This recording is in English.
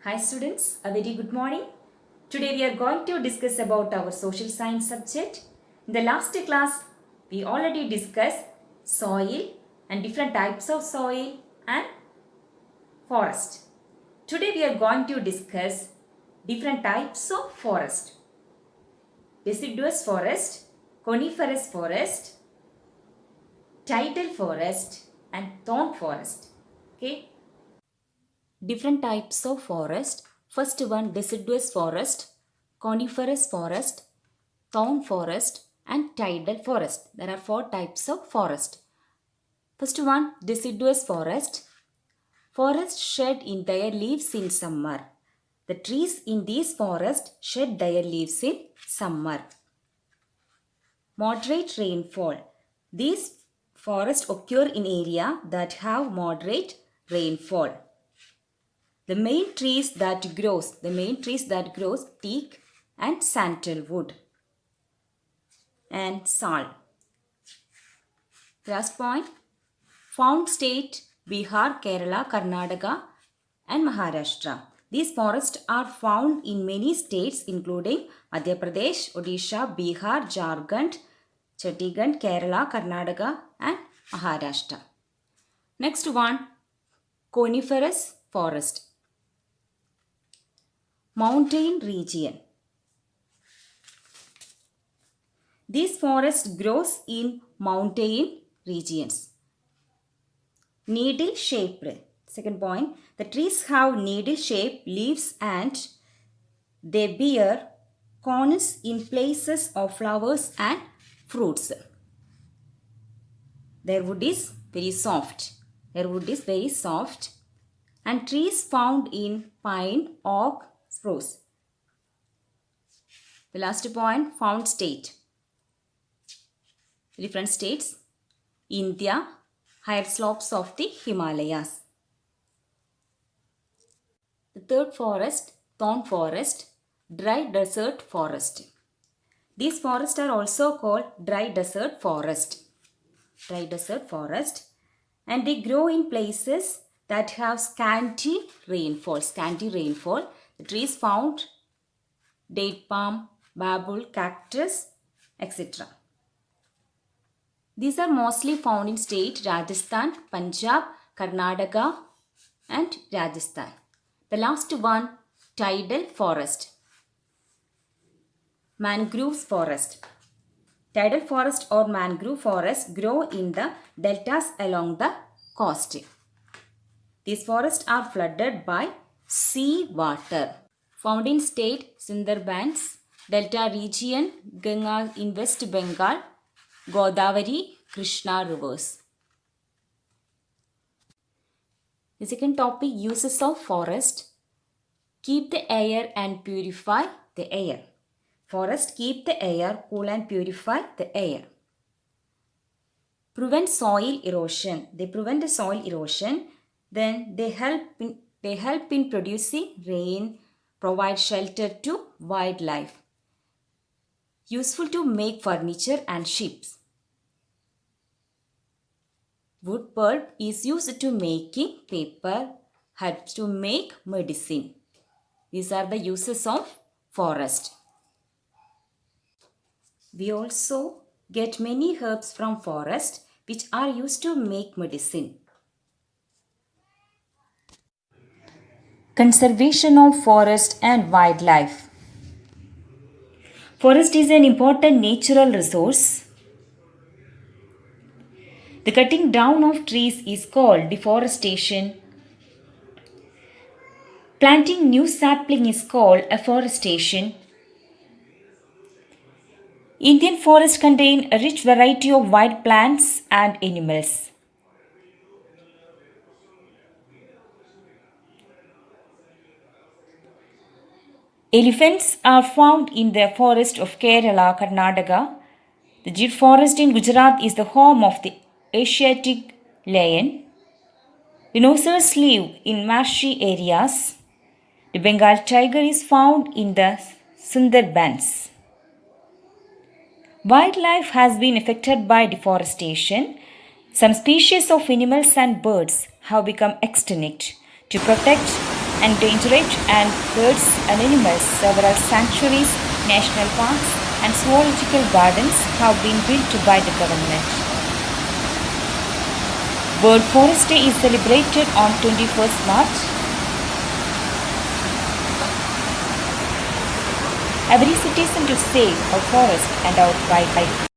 Hi students, a very good morning. Today we are going to discuss about our social science subject. In the last class, we already discussed soil and different types of soil and forest. Today we are going to discuss different types of forest. Deciduous forest, coniferous forest, tidal forest and thorn forest. Okay. Different types of forest. First one, deciduous forest, coniferous forest, thorn forest and tidal forest. There are four types of forest. First one, deciduous forest. Forests shed in their leaves in summer. The trees in these forests shed their leaves in summer. Moderate rainfall. These forests occur in area that have moderate rainfall. The main trees that grows teak and sandalwood and sal. Last point, found state Bihar, Kerala, Karnataka and Maharashtra. These forests are found in many states including Madhya Pradesh, Odisha, Bihar, Jharkhand, Chhattisgarh, Kerala, Karnataka and Maharashtra. Next one, coniferous forest. Mountain region. These forests grows in mountain regions. Needle shaped. Second point, the trees have needle shaped leaves and they bear cones in places of flowers and fruits. Their wood is very soft. And trees found in pine, oak, spruce. The last point, found state. Different states. India, higher slopes of the Himalayas. The third forest, thorn forest, dry desert forest. These forests are also called dry desert forest. And they grow in places that have scanty rainfall. The trees found date palm, babul, cactus, etc. These are mostly found in state Rajasthan, Punjab, Karnataka and Rajasthan. The last one, tidal forest. Mangroves forest. Tidal forest or mangrove forest grow in the deltas along the coast. These forests are flooded by sea water. Found in state Sundarbans, Delta region, Ganga in West Bengal, Godavari, Krishna rivers. The second topic, uses of forest. Keep the air and purify the air. Forests keep the air cool and purify the air. Prevent soil erosion. They prevent the soil erosion. Then they help in producing rain, provide shelter to wildlife. Useful to make furniture and ships. Wood pulp is used to making paper, helps to make medicine. These are the uses of forest. We also get many herbs from forest which are used to make medicine. Conservation of forest and wildlife. Forest is an important natural resource. The cutting down of trees is called deforestation. Planting new sapling is called afforestation. Indian forests contain a rich variety of wild plants and animals. Elephants are found in the forest of Kerala, Karnataka. The Gir forest in Gujarat is the home of the Asiatic lion. Dinosaurs live in marshy areas. The Bengal tiger is found in the Sundarbans. Wildlife has been affected by deforestation. Some species of animals and birds have become extinct. To protect endangered and birds and animals. Several sanctuaries, national parks, and zoological gardens have been built by the government. World Forest Day is celebrated on 21st March. Every citizen to save our forest and our wildlife.